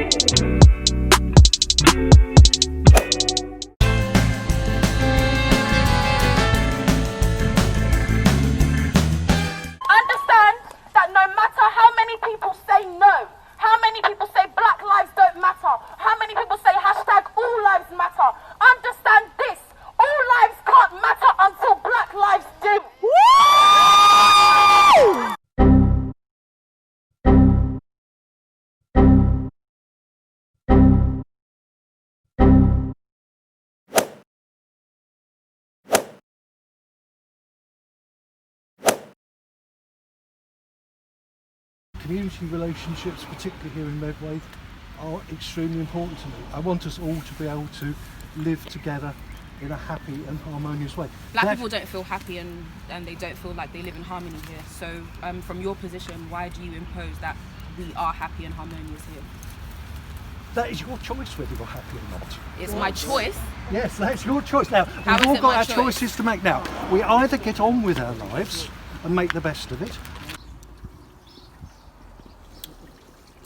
Understand that no matter how many people say no, how many people say black lives don't matter, how many people say hashtag all lives matter, understand this, all lives can't matter until black lives do. Community relationships, particularly here in Medway, are extremely important to me. I want us all to be able to live together in a happy and harmonious way. Black people don't feel happy and they don't feel like they live in harmony here. So from your position, why do you impose that we are happy and harmonious here? That is your choice whether you're happy or not. It's my choice. Yes, that's your choice. Now, How we've is all it got my our choice? choices to make now. We either get on with our lives and make the best of it.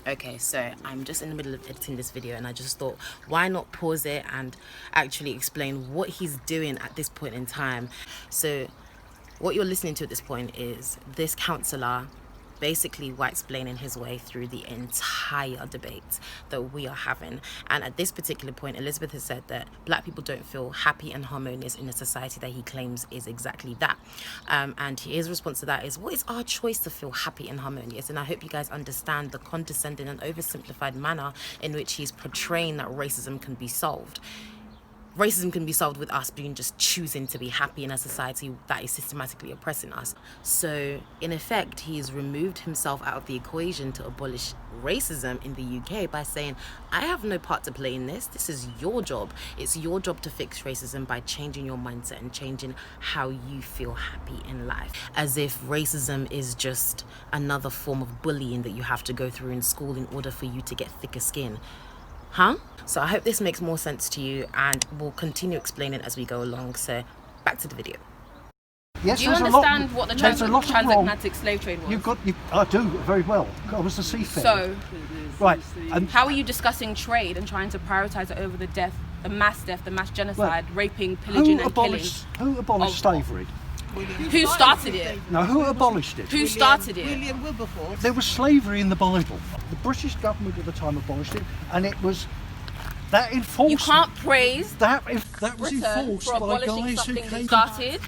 Okay, so I'm just in the middle of editing this video and I just thought, why not pause it and actually explain what he's doing at this point in time. So what you're listening to at this point is this counsellor basically white-splaining his way through the entire debate that we are having. And at this particular point, Elizabeth has said that black people don't feel happy and harmonious in a society that he claims is exactly that. And his response to that is, what is our choice to feel happy and harmonious? And I hope you guys understand the condescending and oversimplified manner in which he's portraying that racism can be solved. Racism can be solved with us being just choosing to be happy in a society that is systematically oppressing us. So in effect, he's removed himself out of the equation to abolish racism in the UK by saying, I have no part to play in this. This is your job. It's your job to fix racism by changing your mindset and changing how you feel happy in life. As if racism is just another form of bullying that you have to go through in school in order for you to get thicker skin. Huh? So I hope this makes more sense to you and we'll continue explaining as we go along. So back to the video. Yes, Do you there's understand a lot, what the there's a lot of wrong. transatlantic slave trade was? I do very well. I was a seafarer. So, right. And how are you discussing trade and trying to prioritize it over the mass death, the mass genocide, raping, pillaging and killing? Who abolished slavery? Who started it? No, who abolished it? Who started it? William Wilberforce. There was slavery in the Bible. The British government at the time abolished it, and it was that enforced. You can't praise that was Britain enforced for by abolishing guys who something came. that started.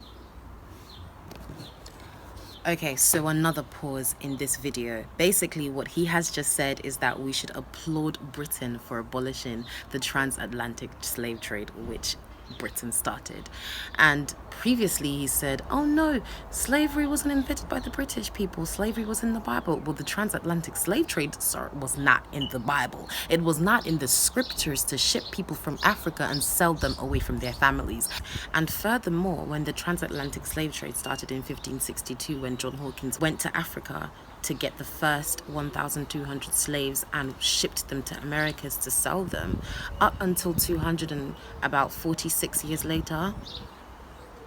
Okay, so another pause in this video. Basically, what he has just said is that we should applaud Britain for abolishing the transatlantic slave trade, which Britain started. And previously he said, oh no, slavery wasn't invented by the British people, slavery was in the Bible. Well, the transatlantic slave trade, sir, was not in the Bible. It was not in the scriptures to ship people from Africa and sell them away from their families. And furthermore, when the transatlantic slave trade started in 1562, when John Hawkins went to Africa to get the first 1,200 slaves and shipped them to Americas to sell them, up until 246 years later,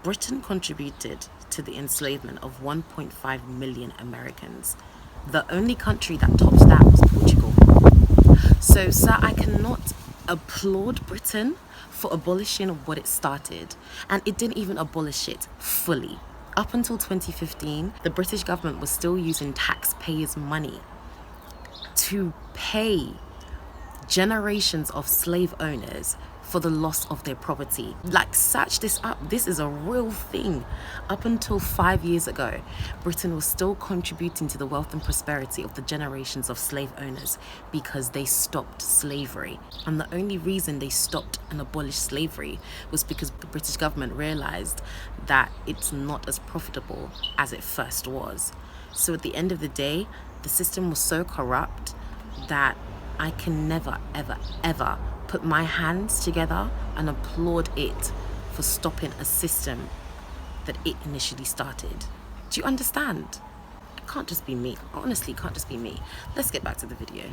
Britain contributed to the enslavement of 1.5 million Americans. The only country that tops that was Portugal. So, sir, I cannot applaud Britain for abolishing what it started. And it didn't even abolish it fully. Up until 2015, the British government was still using taxpayers' money to pay generations of slave owners for the loss of their property. Like, search this up. This is a real thing. Up until 5 years ago, Britain was still contributing to the wealth and prosperity of the generations of slave owners because they stopped slavery. And the only reason they stopped and abolished slavery was because the British government realized that it's not as profitable as it first was. So at the end of the day, the system was so corrupt that I can never, ever, ever put my hands together and applaud it for stopping a system that it initially started. Do you understand? It can't just be me. Honestly, it can't just be me. Let's get back to the video.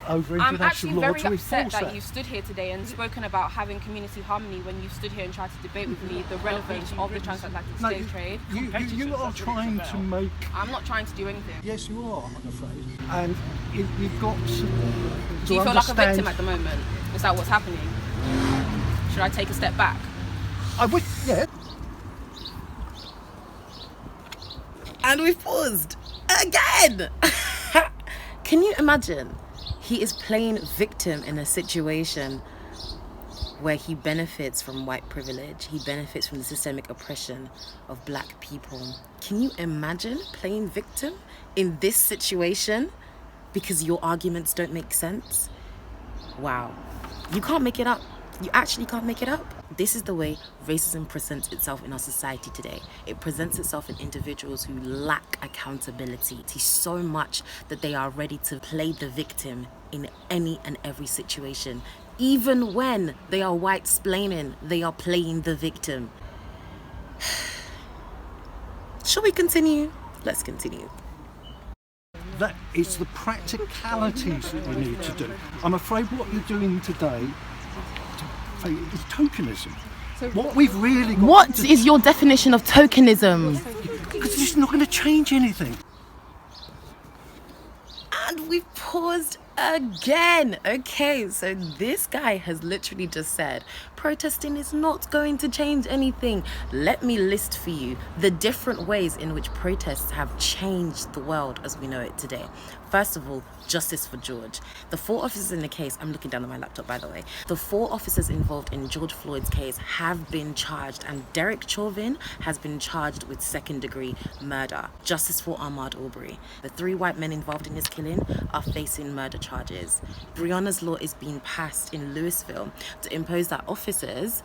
over I'm international actually law very to upset enforce that you stood here today and spoken about having community harmony when you stood here and tried to debate with me the relevance of the transatlantic slave trade. You are trying to make... I'm not trying to do anything. Yes, you are, I'm afraid. And you've got to Do you feel like a victim at the moment? Is that what's happening? Should I take a step back? I would, yeah. And we've paused again. Can you imagine? He is playing victim in a situation where he benefits from white privilege. He benefits from the systemic oppression of black people. Can you imagine playing victim in this situation because your arguments don't make sense? Wow. You can't make it up. You actually can't make it up. This is the way racism presents itself in our society today. It presents itself in individuals who lack accountability so much that they are ready to play the victim in any and every situation. Even when they are white-splaining, they are playing the victim. Shall we continue? Let's continue. That it's the practicalities that you need to do. I'm afraid what you're doing today is tokenism. So what we've really got... What is your definition of tokenism? Because it's not going to change anything. And we've paused again. Okay, so this guy has literally just said protesting is not going to change anything. Let me list for you the different ways in which protests have changed the world as we know it today. First of all, justice for George. The 4 officers in the case, I'm looking down at my laptop by the way, the 4 officers involved in George Floyd's case have been charged, and Derek Chauvin has been charged with 2nd-degree murder. Justice for Ahmaud Arbery. The 3 white men involved in his killing are facing murder charges. Breonna's law is being passed in Louisville to impose that officers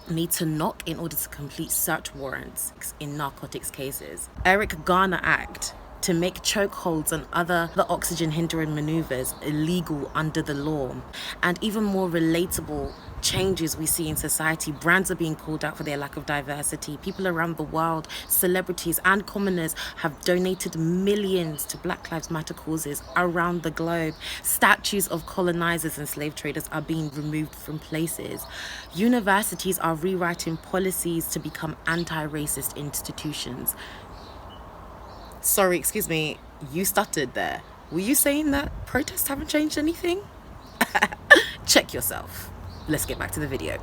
need to knock in order to complete search warrants in narcotics cases. Eric Garner Act to make chokeholds and other oxygen hindering maneuvers illegal under the law. And even more relatable changes we see in society. Brands are being called out for their lack of diversity. People around the world, celebrities and commoners have donated millions to Black Lives Matter causes around the globe. Statues of colonizers and slave traders are being removed from places. Universities are rewriting policies to become anti-racist institutions. Sorry, excuse me, you stuttered there. Were you saying that protests haven't changed anything? Check yourself. Let's get back to the video.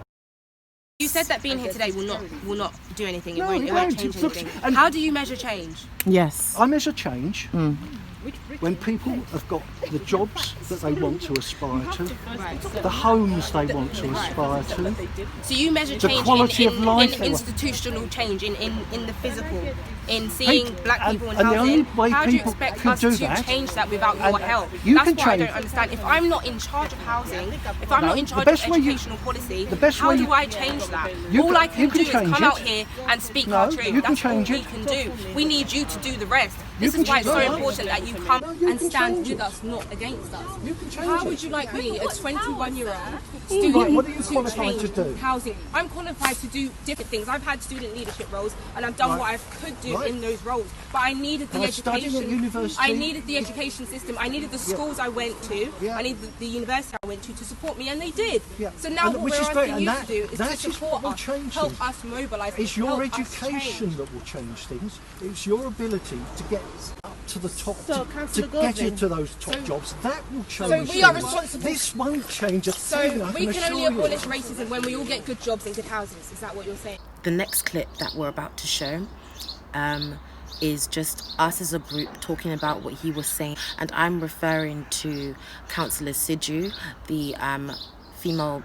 You said that being here today will not do anything. No, it won't change anything. How do you measure change? Yes. I measure change when people have got the jobs that they want to aspire to, the homes they want to aspire to. So you measure the change quality of life in institutional change, in the physical, in seeing black people in housing. The only way How do you people expect can us do to that, change that without your help? You That's can what I change. don't understand. If I'm not in charge of housing, if I'm not in charge the of best way you- educational policy, the best how way do you- I change that? You All can- I can you do can is change come it. out here and speak No, our truth. you can That's all change we it. can do. We need you to do the rest. You This can is why it's so change it. important that you No, come you and can stand change with it. us, not against us. You can change How it. would you like me, a 21-year-old Right, student, what are you qualified change to do? housing? I'm qualified to do different things. I've had student leadership roles, and I've done Right. what I could do Right. in those roles. But I needed the I studied at education. university. I needed the education system. I needed the schools I went to. Yeah. I needed the university I went to support me, and they did. Yeah. So now And what which we're is great, asking and you that- to do is that to is support what will us, change help things. us mobilise. It's your help us education change. that will change things. It's your ability to get up to the top, So, to Councillor get Godwin, into those top jobs. That will change So we are things. responsible- This won't change a So thing, I we can assure only you. abolish racism when we all get good jobs and good houses. Is that what you're saying? The next clip that we're about to show is just us as a group talking about what he was saying, and I'm referring to Councillor Fejiro, the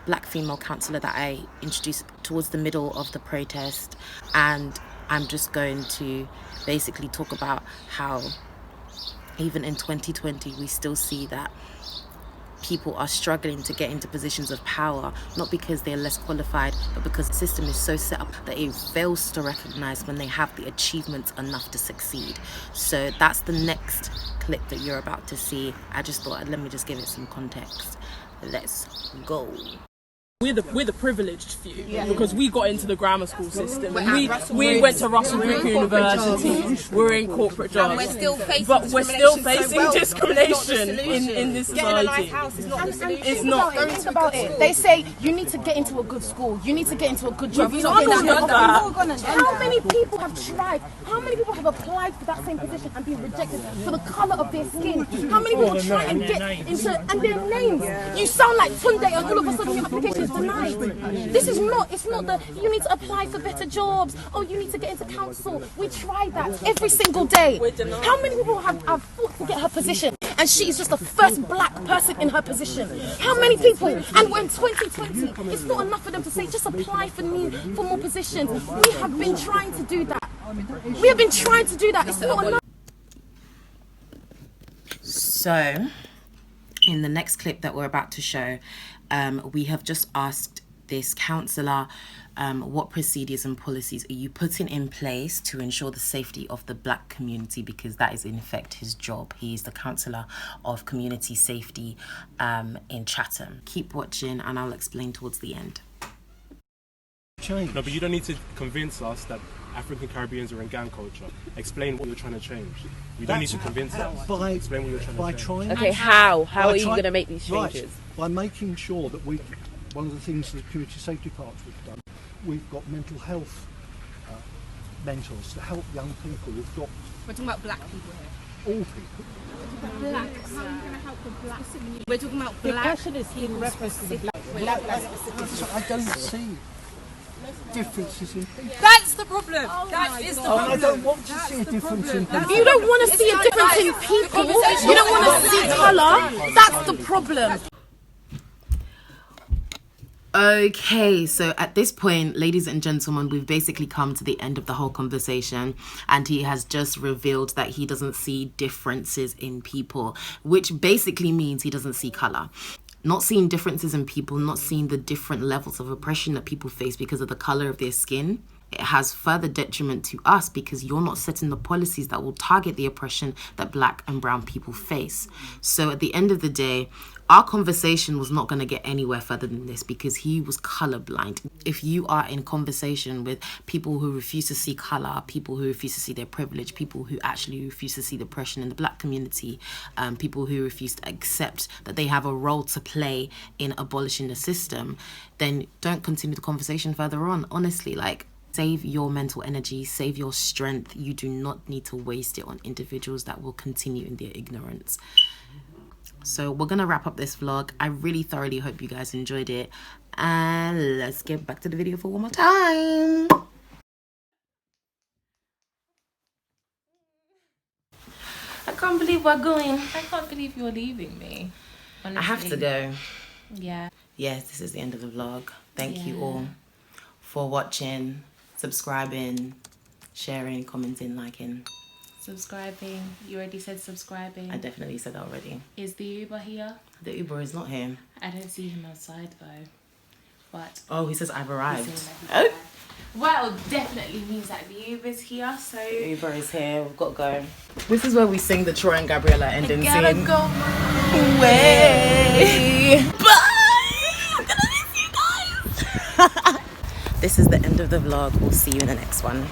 black female councillor that I introduced towards the middle of the protest, and I'm just going to basically talk about how even in 2020 we still see that people are struggling to get into positions of power, not because they're less qualified, but because the system is so set up that it fails to recognize when they have the achievements enough to succeed. So that's the next clip that you're about to see. I just thought, let me just give it some context. Let's go. We're the privileged few because we got into the grammar school system and we went to Russell Group University. We're in corporate jobs, And we're still facing discrimination in this society. It's not. Think about it. They say you need to get into a good school. You need to get into a good job. We've not heard that. How many people have tried? How many people have applied for that same position and been rejected for the colour of their skin? How many people try and get into and their names? You sound like Tunde, and all of a sudden your application is denied. This is not. It's not the. You need to apply for better jobs. Oh, you need to get into council. We try that every single day. How many people have fought to get her position, and she is just the first black person in her position? How many people? And when 2020, it's not enough for them to say just apply for more positions. We have been trying to do that. We have been trying to do that. It's not enough. So, in the next clip that we're about to show, we have just asked this counsellor, what procedures and policies are you putting in place to ensure the safety of the black community, because that is in effect his job. He is the counsellor of community safety in Chatham. Keep watching and I'll explain towards the end. Change. No, but you don't need to convince us that African Caribbeans are in gang culture. Explain what you're trying to change. We don't need to convince us. Explain what you're trying to change. Trying. Okay, how are you going to make these changes? Right, by making sure that one of the things that the community safety parts we've done, we've got mental health mentors to help young people. We've got We're talking about black people here. all people. Blacks. How are you going to help the blacks? We're talking about black. The question is in reference to the black I don't see differences in people. That's the problem. That is the And I problem. don't want to see a difference in people. You don't want to see a difference in people. You don't want to see colour. That's the problem. Okay, so at this point, ladies and gentlemen, we've basically come to the end of the whole conversation, and he has just revealed that he doesn't see differences in people, which basically means he doesn't see color. Not seeing differences in people, not seeing the different levels of oppression that people face because of the color of their skin, it has further detriment to us because you're not setting the policies that will target the oppression that black and brown people face. So at the end of the day, our conversation was not going to get anywhere further than this because he was colorblind. If you are in conversation with people who refuse to see color, people who refuse to see their privilege, people who actually refuse to see the oppression in the black community, people who refuse to accept that they have a role to play in abolishing the system, then don't continue the conversation further on. Honestly, like, save your mental energy, save your strength. You do not need to waste it on individuals that will continue in their ignorance. So we're gonna wrap up this vlog. I really thoroughly hope you guys enjoyed it, and let's get back to the video for one more time. I can't believe we're going. I can't believe you're leaving me. Honestly. I have to go. Yeah. Yes, this is the end of the vlog. Thank you all for watching, subscribing, sharing, commenting, liking. Subscribing. You already said subscribing. I definitely said that already. Is the Uber here? The Uber is not here. I don't see him outside though. But Oh, he says I've arrived. oh. Well, definitely means that the Uber's here, so The Uber is here. We've got to go. This is where we sing the Troy and Gabriella ending gotta scene. go Way. Bye. I'm gonna miss you guys. This is the end of the vlog. We'll see you in the next one.